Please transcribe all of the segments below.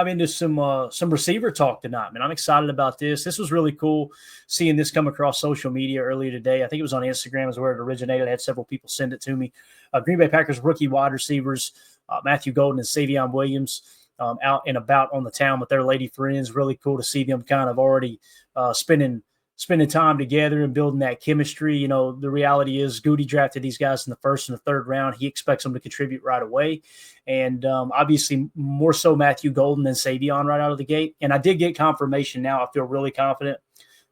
I'm into some receiver talk tonight, man. I'm excited about this. This was really cool seeing this come across social media earlier today. I think it was on Instagram is where it originated. I had several people send it to me. Green Bay Packers rookie wide receivers Matthew Golden and Savon Williams out and about on the town with their lady friends. Really cool to see them kind of already spending time together and building that chemistry. You know, the reality is Goody drafted these guys in the first and the third round. He expects them to contribute right away. And obviously more so Matthew Golden than Savion right out of the gate. And I did get confirmation now. I feel really confident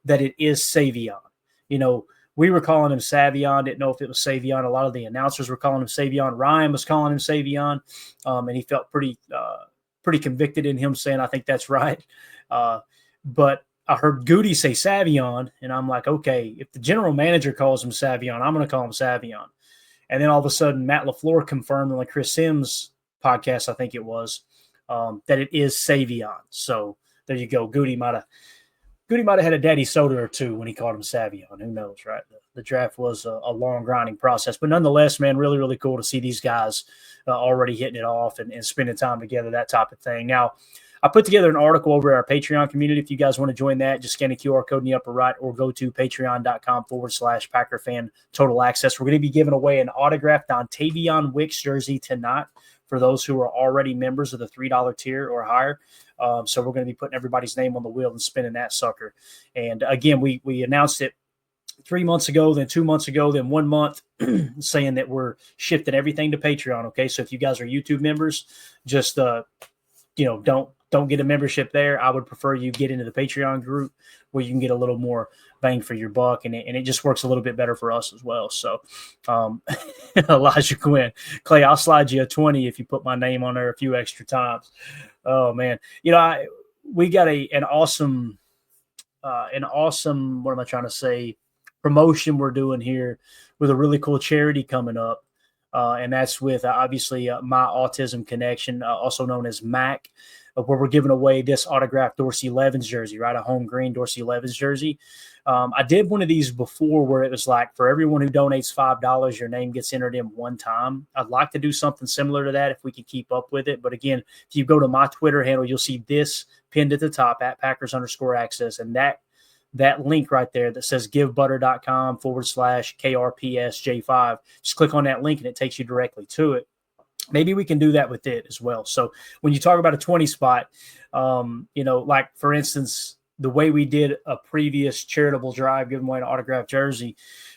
that it is Savion. You know, we were calling him Savion, didn't know if it was Savion. A lot of the announcers were calling him Savion. Ryan was calling him Savion, and he felt pretty convicted in him saying, I think that's right. But I heard Goody say Savion, and I'm like, okay, if the general manager calls him Savion, I'm going to call him Savion. And then all of a sudden, Matt LaFleur confirmed on the Chris Sims podcast, I think it was, that it is Savion. So there you go. Goody might have had a daddy soda or two when he called him Savion. Who knows, right? The draft was a long, grinding process. But nonetheless, man, really, really cool to see these guys already hitting it off and spending time together, that type of thing. Now, I put together an article over at our Patreon community. If you guys want to join that, just scan the QR code in the upper right or go to patreon.com/Packer Fan Total Access. We're going to be giving away an autographed Dontavion Wicks jersey tonight for those who are already members of the $3 tier or higher. So we're going to be putting everybody's name on the wheel and spinning that sucker. And again, we announced it 3 months ago, then 2 months ago, then 1 month, saying that we're shifting everything to Patreon. Okay, so if you guys are YouTube members, just don't get a membership there. I would prefer you get into the Patreon group where you can get a little more bang for your buck, and it just works a little bit better for us as well. So, Elijah Quinn, Clay, I'll slide you a 20 if you put my name on there a few extra times. Oh man, we got an awesome, what am I trying to say? Promotion we're doing here with a really cool charity coming up, and that's with obviously My Autism Connection, also known as MAC. Where we're giving away this autographed Dorsey Levens jersey, right? A home green Dorsey Levens jersey. I did one of these before where it was like, for everyone who donates $5, your name gets entered in one time. I'd like to do something similar to that if we can keep up with it. But again, if you go to my Twitter handle, you'll see this pinned at the top at Packers_access. And that link right there that says givebutter.com/KRPSJ5. Just click on that link and it takes you directly to it. Maybe we can do that with it as well. So when you talk about a 20 spot, like for instance, the way we did a previous charitable drive giving away an autographed jersey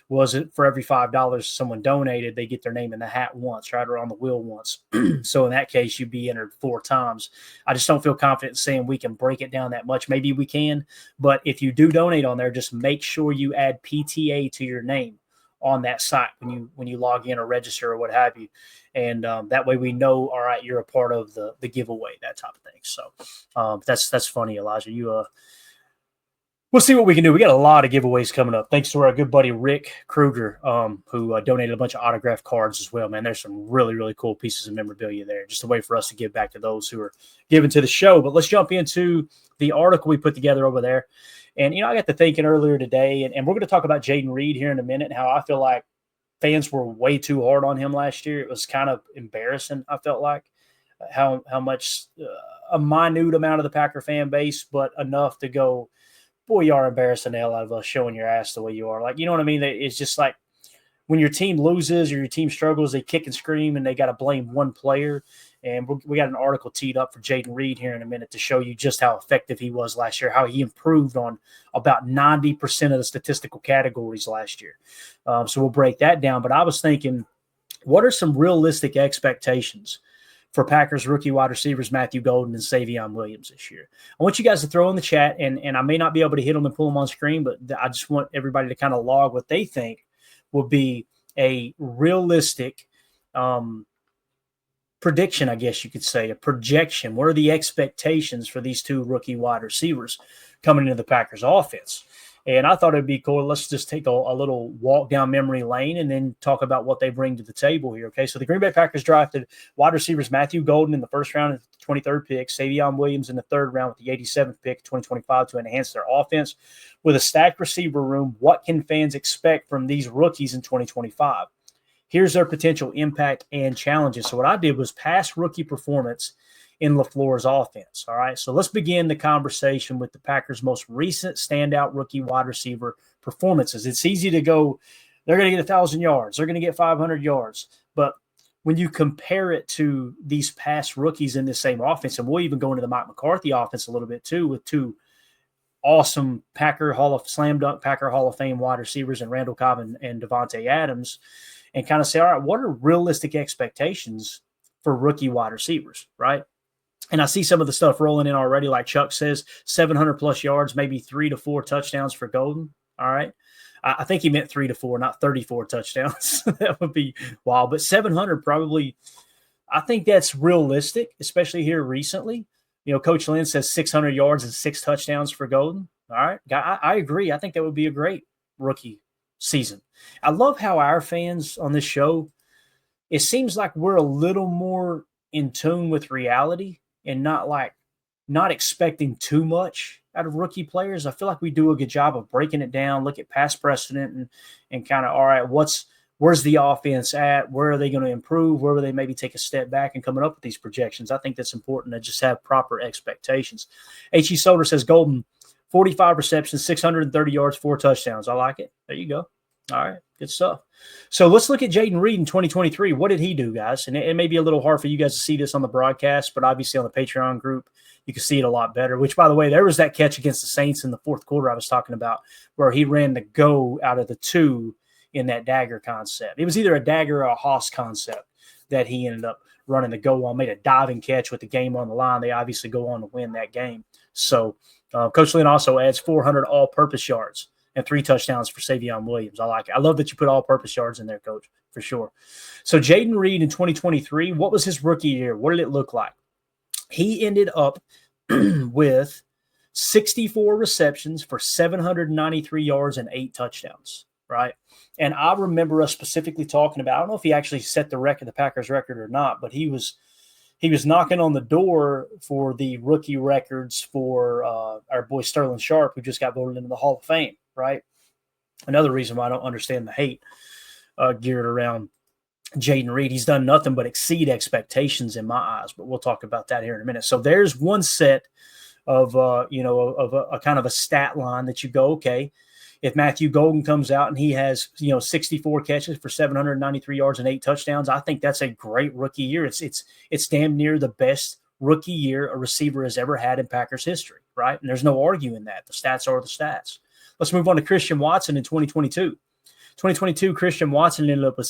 was it for every $5 someone donated, they get their name in the hat once, right, or on the wheel once. So in that case, you'd be entered 4 times. I just don't feel confident saying we can break it down that much. Maybe we can, but if you do donate on there, just make sure you add PTA to your name on that site when you log in or register or what have you. And that way we know, all right, you're a part of the giveaway, that type of thing. So that's funny, Elijah. We'll see what we can do. We got a lot of giveaways coming up. Thanks to our good buddy Rick Kruger, who donated a bunch of autographed cards as well, man. There's some really, really cool pieces of memorabilia there. Just a way for us to give back to those who are giving to the show. But let's jump into the article we put together over there. And, I got to thinking earlier today, and we're going to talk about Jayden Reed here in a minute, and how I feel like fans were way too hard on him last year. It was kind of embarrassing, I felt like, how much a minute amount of the Packer fan base, but enough to go, boy, you are embarrassing the hell out of us showing your ass the way you are. Like, you know what I mean? It's just like when your team loses or your team struggles, they kick and scream and they got to blame one player. And we got an article teed up for Jayden Reed here in a minute to show you just how effective he was last year, how he improved on about 90% of the statistical categories last year. So we'll break that down. But I was thinking, what are some realistic expectations for Packers rookie wide receivers Matthew Golden and Savon Williams this year? I want you guys to throw in the chat, and I may not be able to hit them and pull them on screen, but I just want everybody to kind of log what they think will be a realistic prediction, I guess you could say, a projection. What are the expectations for these two rookie wide receivers coming into the Packers offense? And I thought it'd be cool. Let's just take a little walk down memory lane and then talk about what they bring to the table here. Okay, so the Green Bay Packers drafted wide receivers Matthew Golden in the first round of the 23rd pick, Savion Williams in the third round with the 87th pick, 2025, to enhance their offense. With a stacked receiver room, what can fans expect from these rookies in 2025? Here's their potential impact and challenges. So what I did was past rookie performance in LaFleur's offense. All right, so let's begin the conversation with the Packers' most recent standout rookie wide receiver performances. It's easy to go, they're going to get 1,000 yards, they're going to get 500 yards, but when you compare it to these past rookies in this same offense, and we'll even go into the Mike McCarthy offense a little bit too, with two awesome slam dunk Packer Hall of Fame wide receivers in Randall Cobb and Davante Adams, and kind of say, all right, what are realistic expectations for rookie wide receivers, right? And I see some of the stuff rolling in already, like Chuck says, 700 plus yards, maybe 3 to 4 touchdowns for Golden. All right. I think he meant 3 to 4, not 34 touchdowns. That would be wild. But 700 probably, I think that's realistic, especially here recently. You know, Coach Lynn says 600 yards and 6 touchdowns for Golden. All right. I agree. I think that would be a great rookie season. I love how our fans on this show, it seems like we're a little more in tune with reality and not expecting too much out of rookie players. I feel like we do a good job of breaking it down, look at past precedent and kind of, all right, where's the offense at? Where are they going to improve? Where will they maybe take a step back and coming up with these projections? I think that's important to just have proper expectations. H.E. Soder says Golden, 45 receptions, 630 yards, 4 touchdowns. I like it. There you go. All right, good stuff. So let's look at Jayden Reed in 2023. What did he do, guys? And it may be a little hard for you guys to see this on the broadcast, but obviously on the Patreon group, you can see it a lot better, which, by the way, there was that catch against the Saints in the fourth quarter I was talking about where he ran the go out of the 2 in that dagger concept. It was either a dagger or a Haas concept that he ended up running the go on, made a diving catch with the game on the line. They obviously go on to win that game. So Coach Lynn also adds 400 all-purpose yards and 3 touchdowns for Savion Williams. I like it. I love that you put all-purpose yards in there, Coach, for sure. So Jayden Reed in 2023, what was his rookie year? What did it look like? He ended up with 64 receptions for 793 yards and 8 touchdowns, right? And I remember us specifically talking about, I don't know if he actually set the Packers record or not, but he was knocking on the door for the rookie records for our boy Sterling Sharp, who just got voted into the Hall of Fame, right? Another reason why I don't understand the hate geared around Jayden Reed. He's done nothing but exceed expectations in my eyes, but we'll talk about that here in a minute. So there's one set of a kind of a stat line that you go, okay, if Matthew Golden comes out and he has 64 catches for 793 yards and 8 touchdowns, I think that's a great rookie year. It's damn near the best rookie year a receiver has ever had in Packers history, right? And there's no arguing that. The stats are the stats. Let's move on to Christian Watson in 2022. 2022, Christian Watson ended up with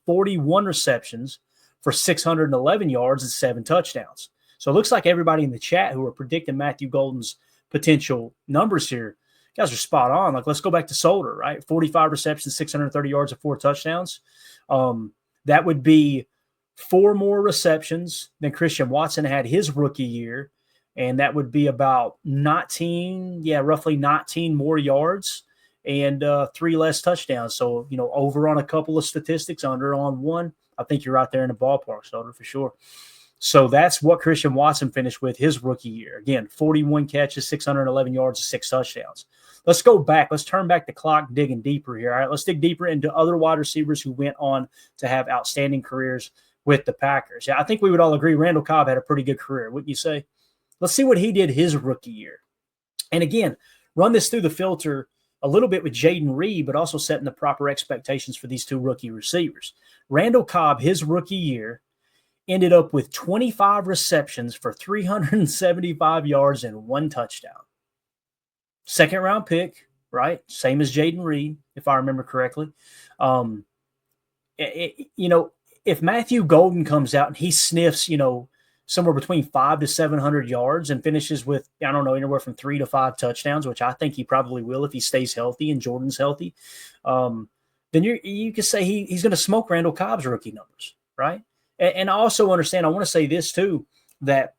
41 receptions for 611 yards and 7 touchdowns. So it looks like everybody in the chat who are predicting Matthew Golden's potential numbers here, guys are spot on. Like, let's go back to Solder, right? 45 receptions, 630 yards and 4 touchdowns. That would be 4 more receptions than Christian Watson had his rookie year. And that would be about roughly 19 more yards and 3 less touchdowns. So, over on a couple of statistics, under on 1. I think you're right there in the ballpark, Solder, for sure. So that's what Christian Watson finished with his rookie year. Again, 41 catches, 611 yards, and 6 touchdowns. Let's go back. Let's turn back the clock, digging deeper here. All right, let's dig deeper into other wide receivers who went on to have outstanding careers with the Packers. Yeah, I think we would all agree Randall Cobb had a pretty good career, wouldn't you say? Let's see what he did his rookie year. And again, run this through the filter a little bit with Jayden Reed, but also setting the proper expectations for these 2 rookie receivers. Randall Cobb, his rookie year, ended up with 25 receptions for 375 yards and 1 touchdown. Second-round pick, right? Same as Jayden Reed, if I remember correctly. If Matthew Golden comes out and he sniffs, somewhere between 500 to 700 yards and finishes with, I don't know, anywhere from 3 to 5 touchdowns, which I think he probably will if he stays healthy and Jordan's healthy, then you could say he's going to smoke Randall Cobb's rookie numbers, right? And I also understand, I want to say this too, that,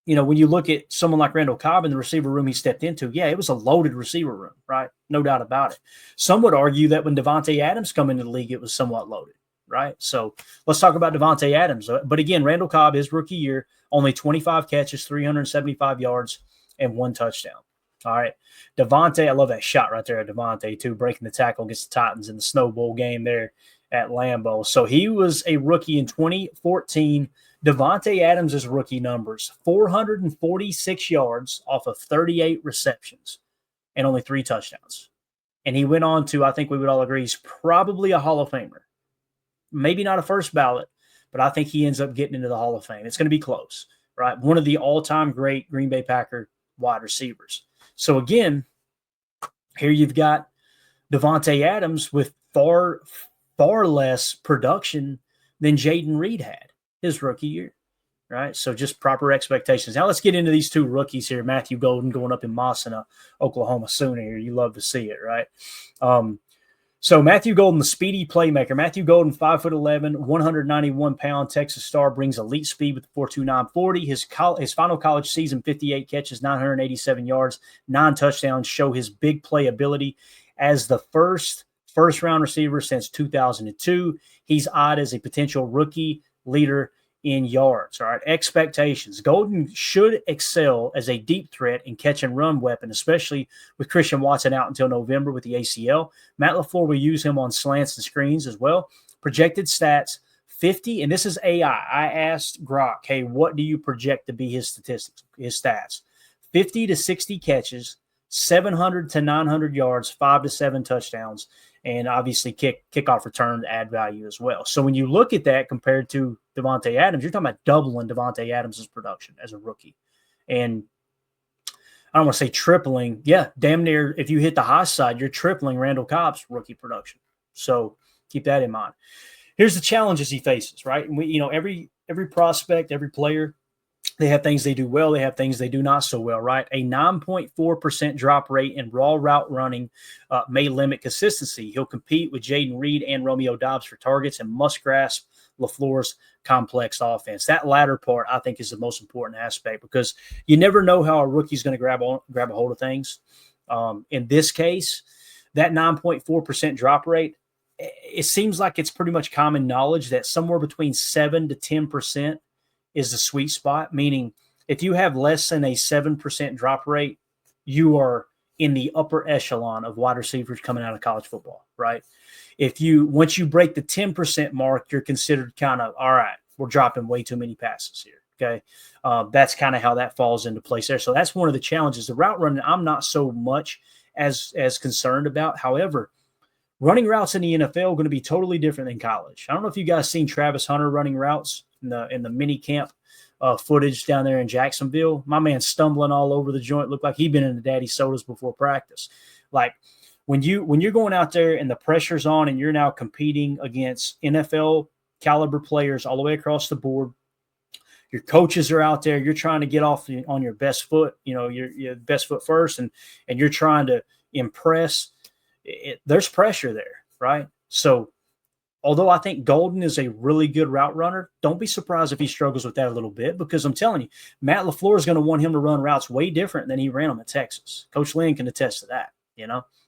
when you look at someone like Randall Cobb in the receiver room he stepped into, it was a loaded receiver room, right? No doubt about it. Some would argue that when Davante Adams come into the league, it was somewhat loaded. Right. So let's talk about Davante Adams. But again, Randall Cobb, his rookie year, only 25 catches, 375 yards, and 1 touchdown. All right. Davante, I love that shot right there at Davante, too, breaking the tackle against the Titans in the Snow Bowl game there at Lambeau. So he was a rookie in 2014 Davante Adams' rookie numbers, 446 yards off of 38 receptions and only 3 touchdowns. And he went on to, I think we would all agree, he's probably a Hall of Famer. Maybe not a first ballot, but I think he ends up getting into the Hall of Fame. It's going to be close, right? One of the all-time great Green Bay Packer wide receivers. So again, here you've got Davante Adams with far less production than Jaden Reed had his rookie year, right? So just proper expectations. Now let's get into these 2 rookies here. Matthew Golden going up in Massena, Oklahoma Sooner here. You love to see it, right? So Matthew Golden, the speedy playmaker. Matthew Golden, 5'11", 191-pound Texas star, brings elite speed with the 4.29 40. His final college season, 58 catches, 987 yards, 9 touchdowns, show his big play ability. As the first-round receiver since 2002, he's eyed as a potential rookie leader in yards. All right, expectations. Golden should excel as a deep threat and catch and run weapon, especially with Christian Watson out until November with the ACL. Matt LaFleur will use him on slants and screens as well. Projected stats, 50, and this is AI. I asked Grok, hey, what do you project to be his statistics, his stats? 50 to 60 catches, 700 to 900 yards, 5 to 7 touchdowns, and obviously kickoff return to add value as well. So when you look at that compared to Davante Adams, you're talking about doubling Davante Adams' production as a rookie. And I don't want to say tripling. Yeah, damn near, if you hit the high side, you're tripling Randall Cobb's rookie production. So keep that in mind. Here's the challenges he faces, right? And we, every prospect, every player, they have things they do well. They have things they do not so well, right? A 9.4% drop rate in raw route running may limit consistency. He'll compete with Jaden Reed and Romeo Doubs for targets and must grasp LaFleur's complex offense. That latter part, I think, is the most important aspect because you never know how a rookie's going to grab a hold of things. In this case, that 9.4% drop rate, it seems like it's pretty much common knowledge that somewhere between 7 to 10% is the sweet spot, meaning if you have less than a 7% drop rate, you are in the upper echelon of wide receivers coming out of college football, right? Once you break the 10% mark, you're considered kind of, all right, we're dropping way too many passes here, okay? That's kind of how that falls into place there. So that's one of the challenges. The route running, I'm not so much as concerned about. However, running routes in the NFL are going to be totally different than college. I don't know if you guys seen Travis Hunter running routes in the mini camp footage down there in Jacksonville. My man stumbling all over the joint, looked like he'd been in the daddy sodas before practice. Like when you're going out there and the pressure's on and you're now competing against NFL caliber players all the way across the board, your coaches are out there, you're trying to get off on your best foot, your best foot first, and you're trying to impress. There's pressure there, right? So although I think Golden is a really good route runner, don't be surprised if he struggles with that a little bit because I'm telling you, Matt LaFleur is going to want him to run routes way different than he ran them at Texas. Coach Lynn can attest to that,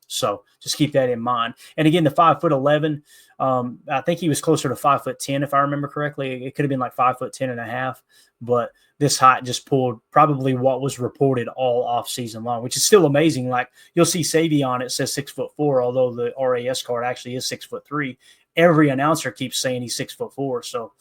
So just keep that in mind. And again, the 5'11", I think he was closer to 5'10", if I remember correctly. It could have been like 5'10.5", but this height just pulled probably what was reported all off season long, which is still amazing. Like you'll see Savion, it says 6'4", although the RAS card actually is 6'3". Every announcer keeps saying he's 6'4", so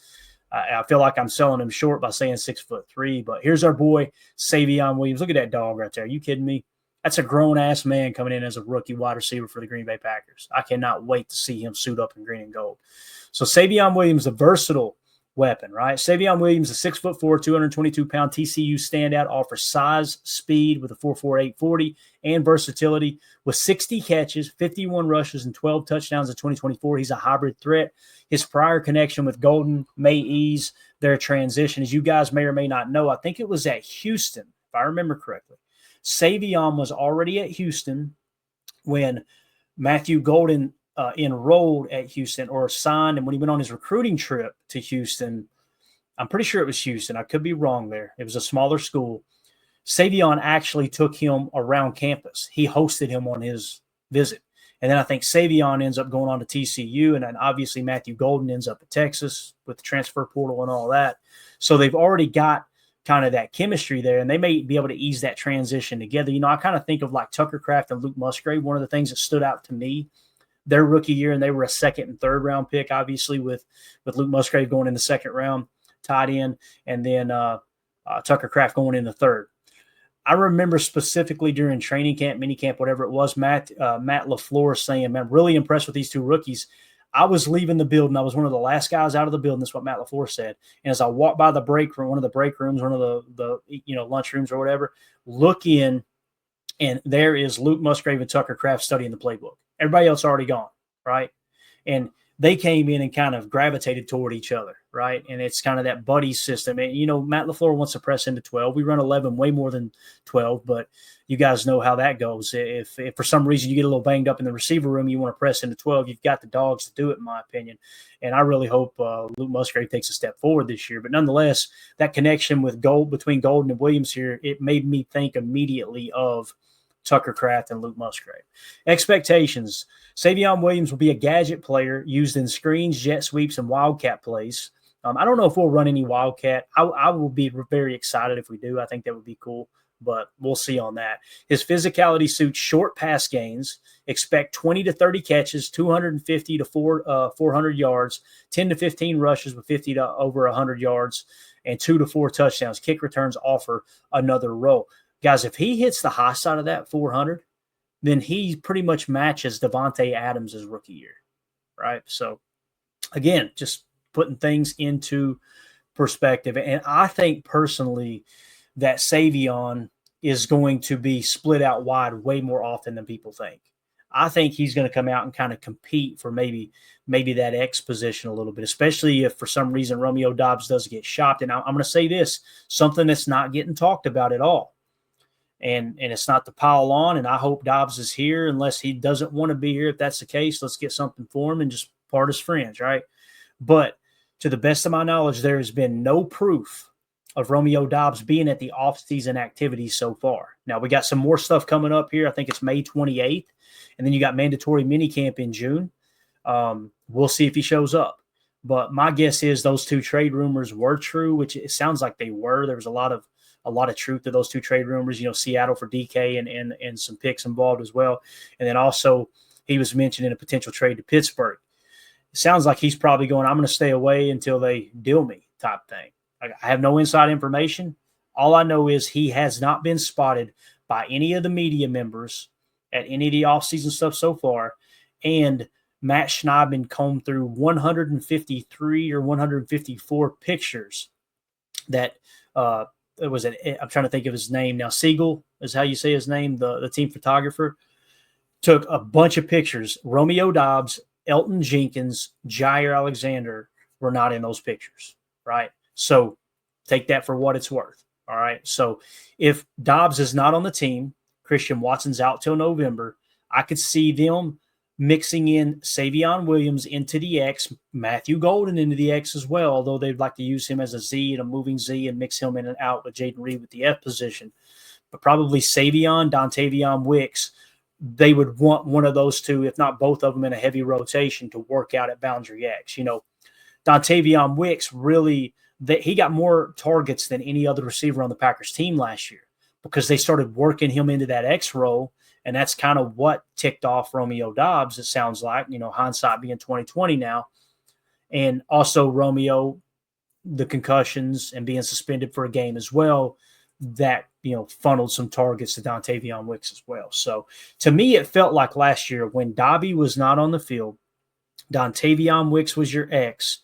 I feel like I'm selling him short by saying 6'3". But here's our boy Savion Williams. Look at that dog right there. Are you kidding me? That's a grown-ass man coming in as a rookie wide receiver for the Green Bay Packers. I cannot wait to see him suit up in green and gold. So Savion Williams, a versatile weapon, right? Savion Williams, a 6'4", 222-pound TCU standout, offers size, speed with a 4.48 40 and versatility. With 60 catches, 51 rushes, and 12 touchdowns in 2024, he's a hybrid threat. His prior connection with Golden may ease their transition. As you guys may or may not know, I think it was at Houston, if I remember correctly. Savion was already at Houston when Matthew Golden enrolled at Houston or signed, and when he went on his recruiting trip to Houston, I'm pretty sure it was Houston. I could be wrong there. It was a smaller school. Savion actually took him around campus. He hosted him on his visit. And then I think Savion ends up going on to TCU, and then obviously Matthew Golden ends up at Texas with the transfer portal and all that. So they've already got kind of that chemistry there, and they may be able to ease that transition together. I kind of think of like Tucker Kraft and Luke Musgrave. One of the things that stood out to me their rookie year, and they were a second and third round pick, obviously, with Luke Musgrave going in the second round. tight end, and then Tucker Kraft going in the third. I remember specifically during training camp, mini camp, whatever it was, Matt LaFleur saying, man, I'm really impressed with these two rookies. I was leaving the building. I was one of the last guys out of the building. That's what Matt LaFleur said. And as I walked by the break room, one of the break rooms, one of the lunch rooms or whatever, look in, and there is Luke Musgrave and Tucker Kraft studying the playbook. Everybody else already gone, right? And they came in and kind of gravitated toward each other, right? And it's kind of that buddy system. And, Matt LaFleur wants to press into 12. We run 11 way more than 12, but you guys know how that goes. If for some reason you get a little banged up in the receiver room, you want to press into 12, you've got the dogs to do it, in my opinion. And I really hope Luke Musgrave takes a step forward this year. But nonetheless, that connection between Golden and Williams here, it made me think immediately of Tucker Kraft and Luke Musgrave. Expectations. Savion Williams will be a gadget player used in screens, jet sweeps, and wildcat plays. I don't know if we'll run any wildcat. I will be very excited if we do. I think that would be cool, but we'll see on that. His physicality suits short pass gains. Expect 20 to 30 catches, 250 to 400 yards, 10 to 15 rushes with 50 to over 100 yards, and 2 to 4 touchdowns. Kick returns offer another role. Guys, if he hits the high side of that 400, then he pretty much matches Devontae Adams' rookie year, right? So, again, just putting things into perspective. And I think personally that Savion is going to be split out wide way more often than people think. I think he's going to come out and kind of compete for maybe that X position a little bit, especially if for some reason Romeo Doubs does get shopped. And I'm going to say this, something that's not getting talked about at all. And it's not to pile on, and I hope Doubs is here unless he doesn't want to be here. If that's the case, let's get something for him and just part as friends, right? But to the best of my knowledge, there has been no proof of Romeo Doubs being at the offseason activities so far. Now, we got some more stuff coming up here. I think it's May 28th, and then you got mandatory minicamp in June. We'll see if he shows up. But my guess is those two trade rumors were true, which it sounds like they were. There was a lot of truth to those two trade rumors, Seattle for DK and some picks involved as well. And then also he was mentioning a potential trade to Pittsburgh. It sounds like he's probably going, I'm going to stay away until they deal me type thing. I have no inside information. All I know is he has not been spotted by any of the media members at any of the offseason stuff so far. And Matt Schneidman combed through 153 or 154 pictures that I'm trying to think of his name now. Siegel is how you say his name, the team photographer. Took a bunch of pictures. Romeo Doubs, Elton Jenkins, Jair Alexander were not in those pictures, right? So take that for what it's worth, all right? So if Doubs is not on the team, Christian Watson's out till November, I could see them mixing in Savion Williams into the X, Matthew Golden into the X as well, although they'd like to use him as a Z and a moving Z and mix him in and out with Jaden Reed with the F position. But probably Savion, Dontavion Wicks, they would want one of those two, if not both of them, in a heavy rotation to work out at boundary X. Dontavion Wicks really he got more targets than any other receiver on the Packers team last year because they started working him into that X role. And that's kind of what ticked off Romeo Doubs, it sounds like, hindsight being 2020 now. And also Romeo, the concussions and being suspended for a game as well, that, funneled some targets to Dontavion Wicks as well. So to me, it felt like last year when Dobby was not on the field, Dontavion Wicks was your X,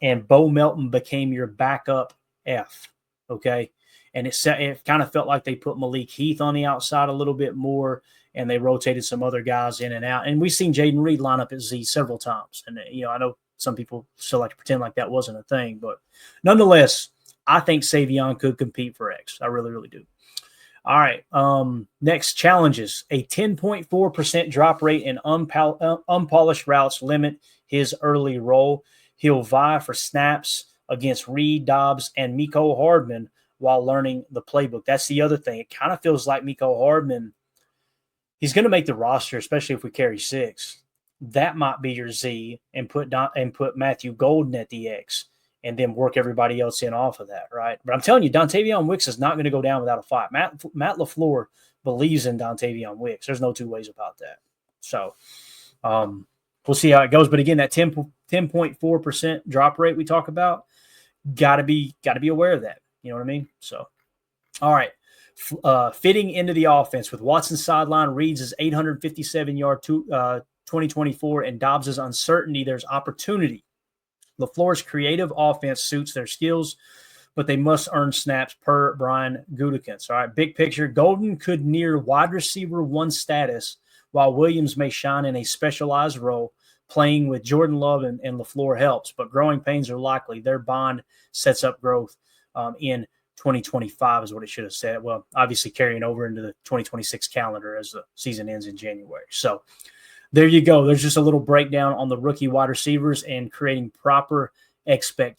and Bo Melton became your backup F, okay? And it kind of felt like they put Malik Heath on the outside a little bit more, and they rotated some other guys in and out. And we've seen Jaden Reed line up at Z several times. And, I know some people still like to pretend like that wasn't a thing. But nonetheless, I think Savion could compete for X. I really, really do. All right. Next, challenges. A 10.4% drop rate in unpolished routes limit his early role. He'll vie for snaps against Reed, Doubs, and Mecole Hardman while learning the playbook. That's the other thing. It kind of feels like Mecole Hardman, he's going to make the roster, especially if we carry 6. That might be your Z and put Matthew Golden at the X and then work everybody else in off of that, right? But I'm telling you, Dontavion Wicks is not going to go down without a fight. Matt LaFleur believes in Dontavion Wicks. There's no two ways about that. So we'll see how it goes. But again, that 10.4% drop rate we talk about, Gotta be aware of that. You know what I mean? So, all right. Fitting into the offense with Watson's sideline, Reed's 857-yard 2024, and Dobbs' uncertainty, there's opportunity. LaFleur's creative offense suits their skills, but they must earn snaps per Brian Gutekunst. All right, big picture. Golden could near wide receiver 1 status, while Williams may shine in a specialized role. Playing with Jordan Love and LaFleur helps, but growing pains are likely. Their bond sets up growth in 2025 is what it should have said. Well, obviously carrying over into the 2026 calendar as the season ends in January. So there you go. There's just a little breakdown on the rookie wide receivers and creating proper expectations